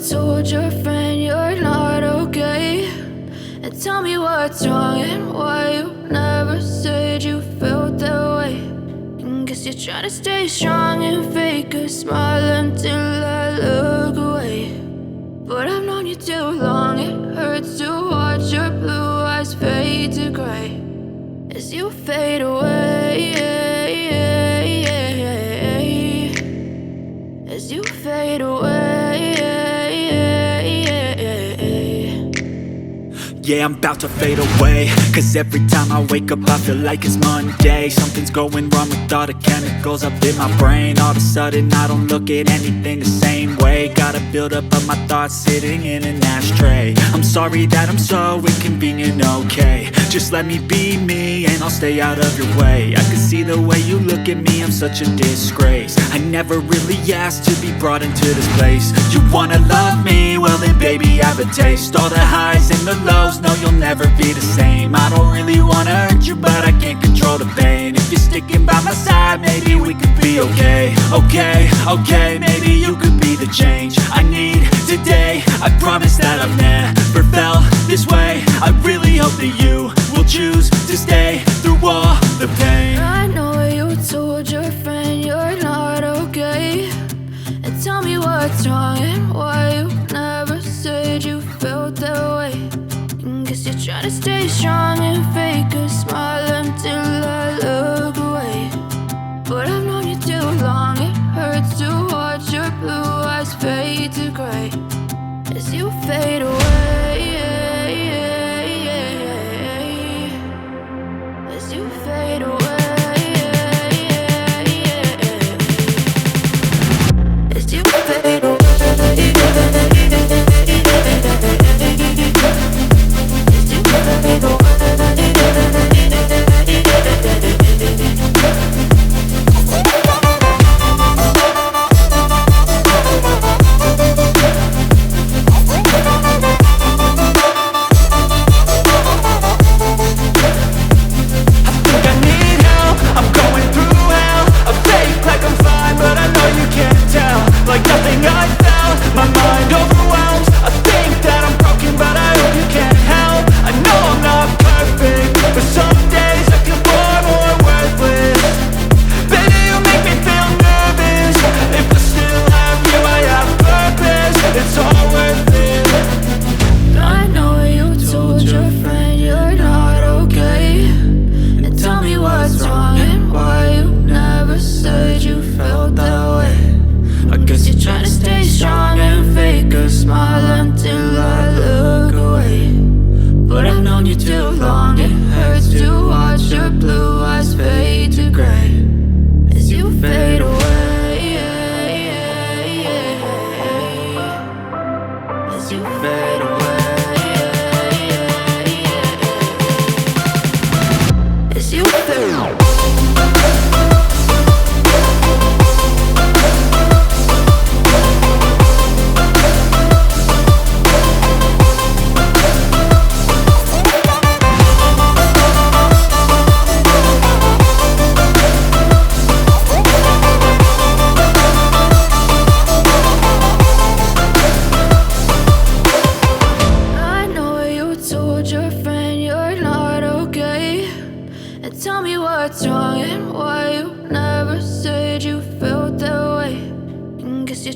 told your friend you're not okay, and tell me what's wrong and why you never said you felt that way. And guess you're trying to stay strong and fake a smile until I look away. But I've known you too long, it hurts to watch your blue eyes fade to gray as you fade away, as you fade away. Yeah, I'm about to fade away, cause every time I wake up I feel like it's Monday. Something's going wrong with all the chemicals up in my brain. All of a sudden I don't look at anything the same way. Gotta build up of my thoughts sitting in an ashtray. I'm sorry that I'm so inconvenient, okay. Just let me be me and I'll stay out of your way. I can see the way you look at me, I'm such a disgrace. I never really asked to be brought into this place. You wanna love me? Well then baby I have a taste. All the highs and the lows, no you'll never be the same. I don't really wanna hurt you but I can't control the pain. If you're sticking by my side maybe we could be okay. Okay, maybe you could be the change I need today. I promise that I've never felt this way. I really hope that you will choose to stay through all the pain. I know you told your friend you're not okay, and tell me what's wrong and why you never said you felt that way. And guess you're trying to stay strong and fake a smile until I look away. But I've known you too long, it hurts to watch your blue eyes fade to gray as you fade away, as you fade away, as you fade away.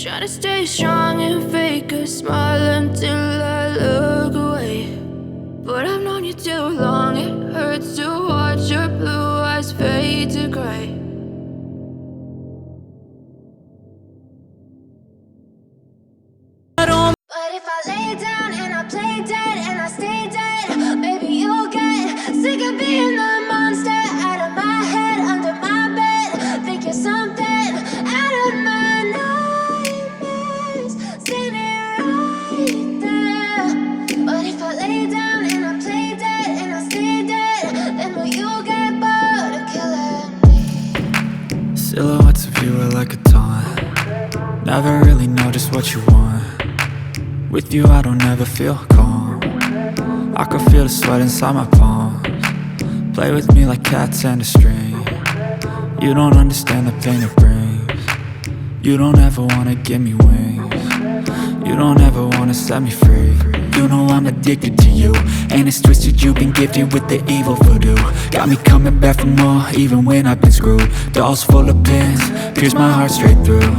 Try to stay strong and fake a smile until I look away. But I've known you too long, it hurts to watch your blue eyes fade to gray. But if I lay down and I play dead and I stay dead, maybe you'll get sick of being the monster out of my head, under my bed. Think you're something out of my nightmares, standing right there. But if I lay down and I play dead and I stay dead, then will you get bored of killing me? Silhouettes of you are like a taunt. Never really know just what you want. With you I don't ever feel calm. I can feel the sweat inside my palms. Play with me like cats and a string. You don't understand the pain it brings. You don't ever wanna give me wings. You don't ever wanna set me free. You know I'm addicted to you, and it's twisted, you've been gifted with the evil voodoo. Got me coming back for more, even when I've been screwed. Dolls full of pins, pierce my heart straight through.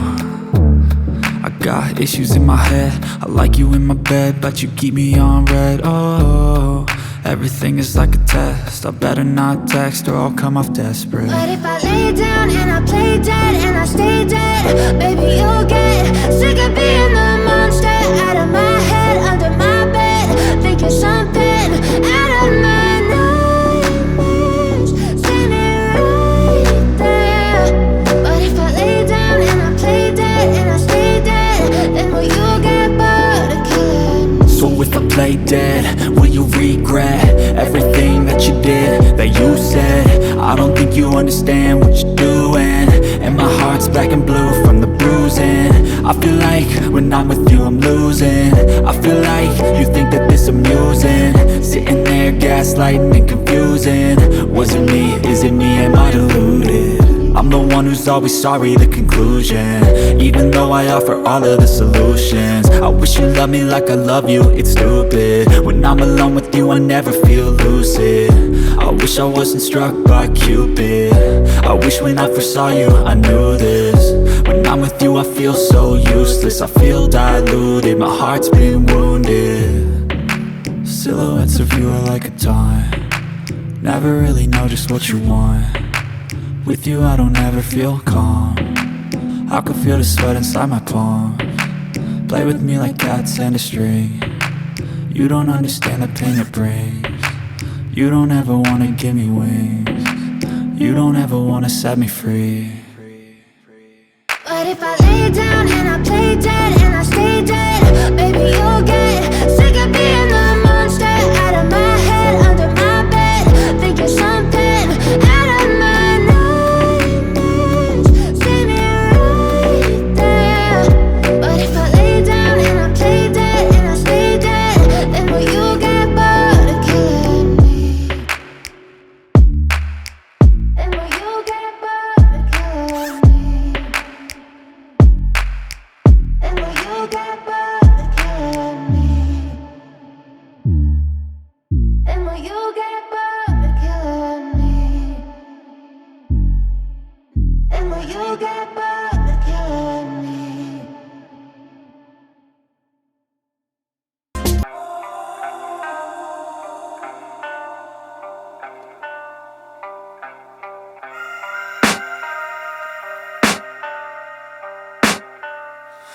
I got issues in my head, I like you in my bed, but you keep me on red. Oh, everything is like a test, I better not text or I'll come off desperate. But if I lay down and I play dead and I stay dead, baby, you'll get sick of being the monster out of my head, under my bed. Think you're something out of my nightmares, standing right there. But if I lay down and I play dead and I stay dead, then will you get bored of killing me? So if I play dead, will you regret everything that you did, that you said? I don't think you understand what you're doing, and my heart's black and blue from the bruising. I feel like when I'm with you I'm losing. I feel like you think that this amusing, sitting there gaslighting and confusing. Was it me? Is it me? Am I deluded? I'm the one who's always sorry, the conclusion, even though I offer all of the solutions. I wish you loved me like I love you, it's stupid. When I'm alone with you I never feel lucid. I wish I wasn't struck by Cupid. I wish when I first saw you I knew this. When I'm with you I feel so useless, I feel diluted, my heart's been wounded. Silhouettes of you are like a taunt, never really know just what you want. With you I don't ever feel calm, I can feel the sweat inside my palm. Play with me like cats and a string. You don't understand the pain it brings. You don't ever wanna give me wings. You don't ever wanna set me free. But if I lay down and I play dead and I stay dead, baby, you'll get sick of being the monster out of my head, under my bed. Think you're something out of my nightmares, standing right there. But if I lay down and I play dead and I stay dead, then will you get bored of killing me? Then will you get bored of killing me? And will you get bored of killing me? And will you get bored of killing me? And will you get bored of killing me?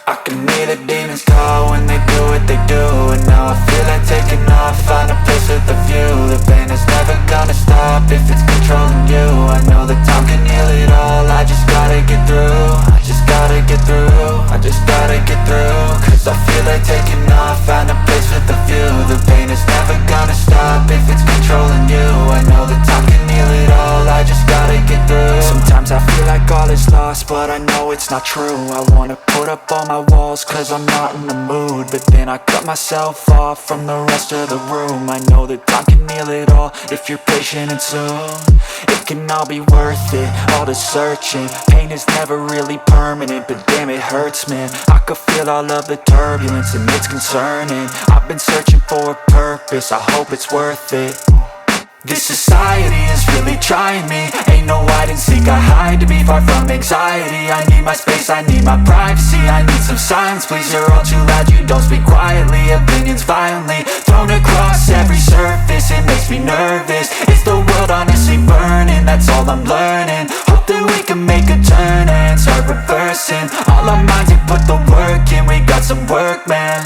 I can hear the demons call when they do what they do, and now I feel like taking off, find a place with a view. The pain is never gonna stop if it's controlling you. I know that time can heal it all, I just gotta get through. I just gotta get through, I just gotta get through. Cause I feel like taking off, find a place with a view. The pain is never gonna stop if it's controlling you. I know that time can heal it all, I just gotta get through. Sometimes I feel like all is lost, but I know it's not true. I wanna put up all my walls cause I'm not in the mood, but then I cut myself off from the rest of the room. I know that time can heal it all if you're patient, and soon it can all be worth it, all the searching. Pain is never really permanent, but damn it hurts, man. I could feel all of the turbulence and it's concerning. I've been searching for a purpose, I hope it's worth it. This society is really trying me. Ain't no hide and seek, I hide to be far from anxiety. I need my space, I need my privacy. I need some silence, please, you're all too loud. You don't speak quietly, opinions violently thrown across every surface. It makes me nervous, is the world honestly burning? That's all I'm learning. Hope that we can make a turn and start reversing all our minds and put the work in. We got some work, man.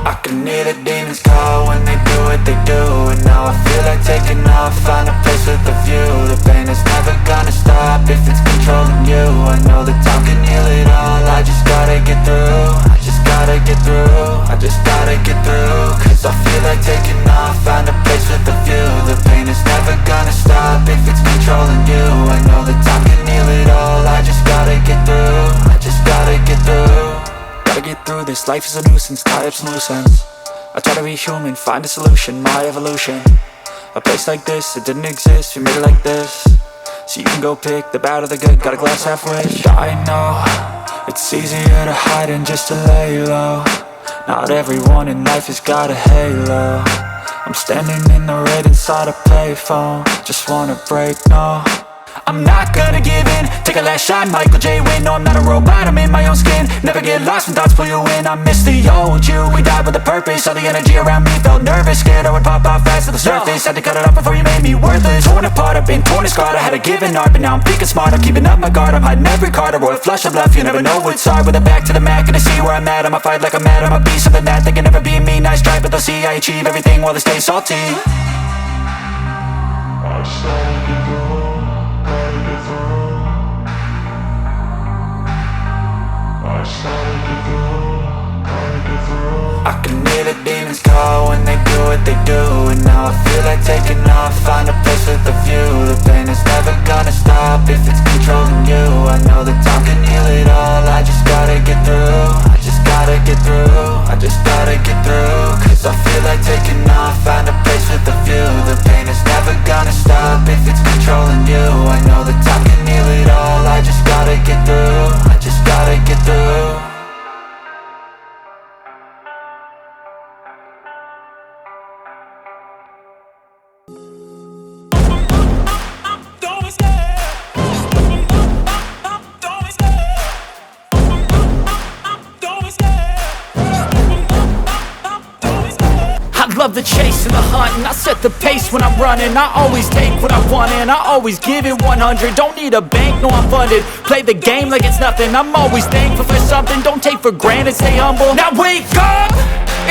I can hear the demons call when they do what they do, and now I feel like taking off, find a place with a view. The pain is never gonna stop if it's controlling you. I know that time can heal it all, I just gotta get through. I just gotta get through, I just gotta get through. Cause I feel like taking off, find a place with a view. The pain is never gonna stop if it's controlling you. I know that time can heal it all, I just gotta get through. I just gotta get through. Gotta get through this, life is a nuisance, tie up some loose ends. I try to be human, find a solution, my evolution. A place like this, it didn't exist, we made it like this. So you can go pick the bad or the good, got a glass half wish. I know, it's easier to hide than just to lay low. Not everyone in life has got a halo. I'm standing in the red inside a payphone, just wanna break, no. I'm not gonna give in, take a last shot, Michael J. Win. No, I'm not a robot, I'm in my own skin. Never get lost when thoughts pull you in. I miss the old you, we died with a purpose. All the energy around me felt nervous, scared I would pop out fast to the surface. Had to cut it off before you made me worthless. Torn apart, I've been torn and scarred. I had a given art, but now I'm thinking smart. I'm keeping up my guard, I'm hiding every card. A royal flush of love, you never know what's hard. With a back to the mat, gonna see where I'm at. I'ma fight like I'm mad, I'ma be something that they can never be me. Nice try, but they'll see I achieve everything while they stay salty. I started to go. I can hear the demons call when they do what they do. And now I feel like taking off, find a place with a view. The pain is never gonna stop if it's controlling you. I know that time can heal it all, I just gotta get through. I just gotta get through, I just gotta get through. Cause I feel like taking off, find a place with a view. The pain is never gonna stop if it's controlling you. I know that time can heal it all, I just gotta get through. I just gotta get through. Love the chase and the hunt, and I set the pace when I'm running. I always take what I want and I always give it 100. Don't need a bank, no I'm funded. Play the game like it's nothing. I'm always thankful for something. Don't take for granted, stay humble. Now wake up,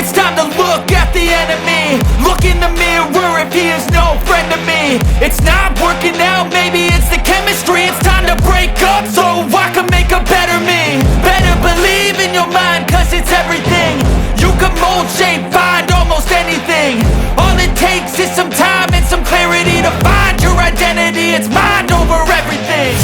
it's time to look at the enemy. Look in the mirror if he is no friend to me. It's not working out, maybe it's the chemistry. It's time to break up so I can make a better me. Better believe in your mind, cause it's everything. You can mold, shape, find almost anything. All it takes is some time and some clarity to find your identity. It's mind over everything.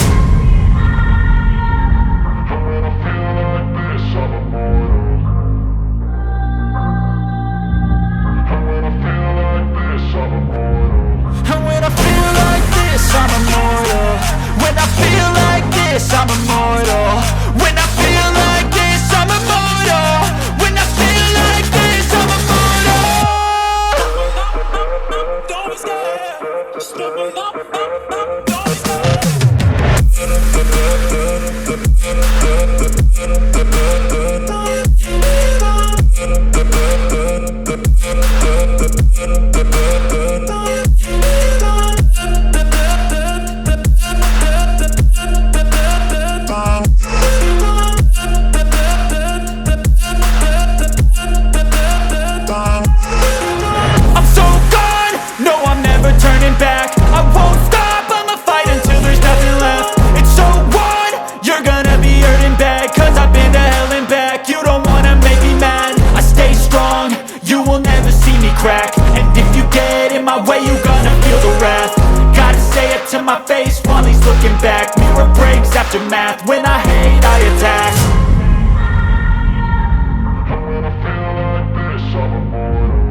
And when I feel like this, I'm immortal. When I feel like this, I'm immortal. When I feel like this, I'm immortal. When I feel like this, I'm immortal. Don't be scared. Just open up, don't be scared. To my face while he's looking back. Mirror breaks after math. When I hate, I attack. And when I feel like this, I'm immortal.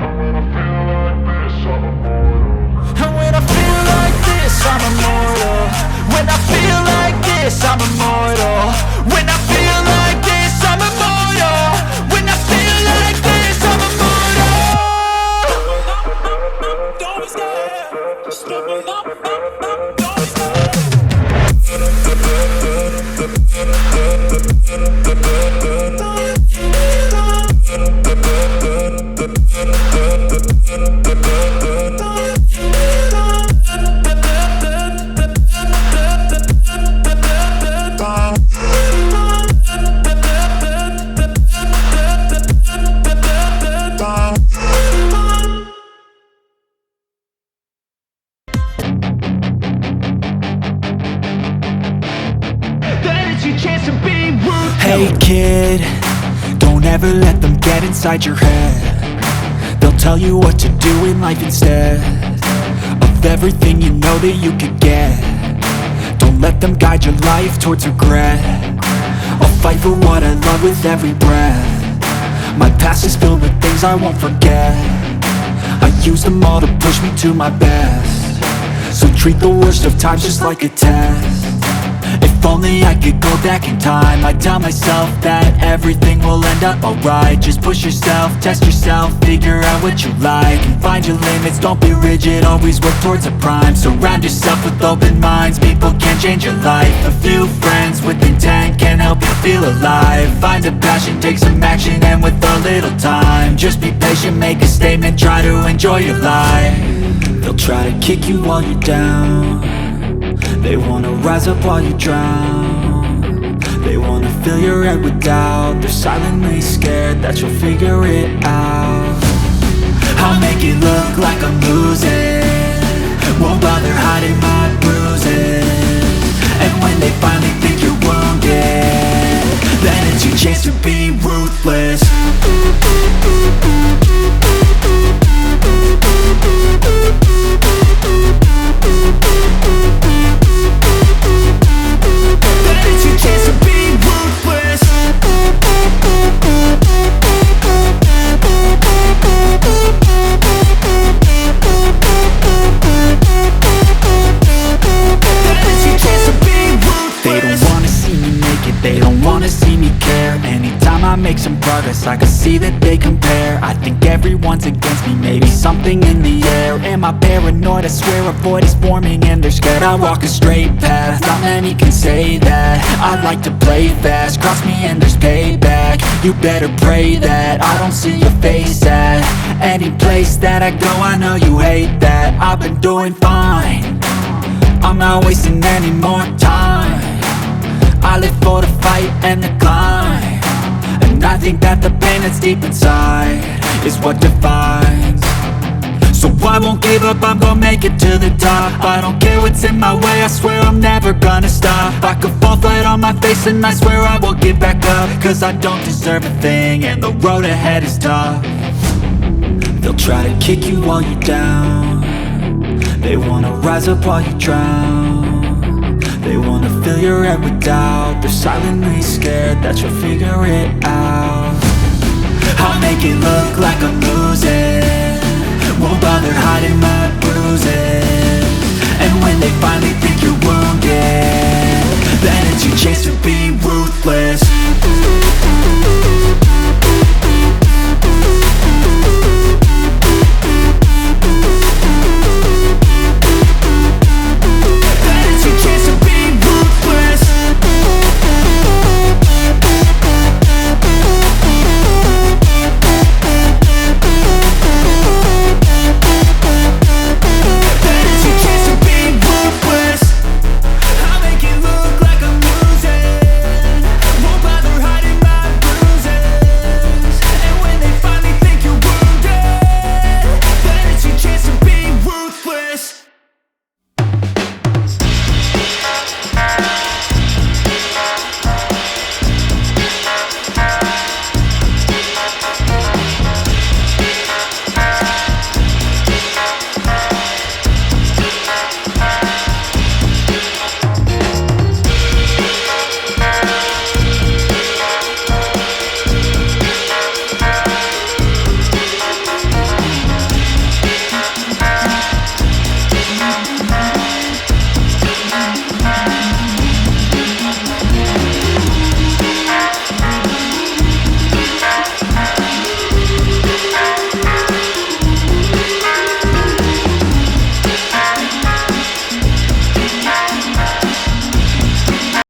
And when I feel like this, I'm immortal. And when I feel like this, I'm immortal. When I feel like this, I'm immortal. When I feel like this, I'm immortal. When I feel like this, I'm immortal. Don't be scared. Just open up, don't be scared. Hey kid, don't ever let them get inside your head. They'll tell you what to do in life instead of everything you know that you could get. Don't let them guide your life towards regret. I'll fight for what I love with every breath. My past is filled with things I won't forget. I use them all to push me to my best. So treat the worst of times just like a test. If only I could go back in time, I'd tell myself that everything will end up alright. Just push yourself, test yourself, figure out what you like, and find your limits, don't be rigid, always work towards a prime. Surround yourself with open minds, people can change your life. A few friends with intent can help you feel alive. Find a passion, take some action, and with a little time, just be patient, make a statement, try to enjoy your life. They'll try to kick you while you're down. They wanna rise up while you drown. They wanna fill your head with doubt. They're silently scared that you'll figure it out. I'll make it look like I'm losing, won't bother hiding my bruises. And when they finally think you're wounded, then it's your chance to be ruthless. Make some progress, I can see that they compare. I think everyone's against me, maybe something in the air. Am I paranoid? I swear a void is forming and they're scared. I walk a straight path, not many can say that. I like to play fast, cross me and there's payback. You better pray that I don't see your face at any place that I go. I know you hate that. I've been doing fine, I'm not wasting any more time. I live for the fight and the climb, and I think that the pain that's deep inside is what defines. So I won't give up, I'm gonna make it to the top. I don't care what's in my way, I swear I'm never gonna stop. I could fall flat on my face and I swear I will get back up, cause I don't deserve a thing and the road ahead is tough. They'll try to kick you while you're down. They wanna rise up while you drown. They wanna fill your head with doubt. They're silently scared that you'll figure it out. I'll make it look like I'm losing, won't bother hiding my bruises. And when they finally think you're wounded, then it's your chance to be ruthless.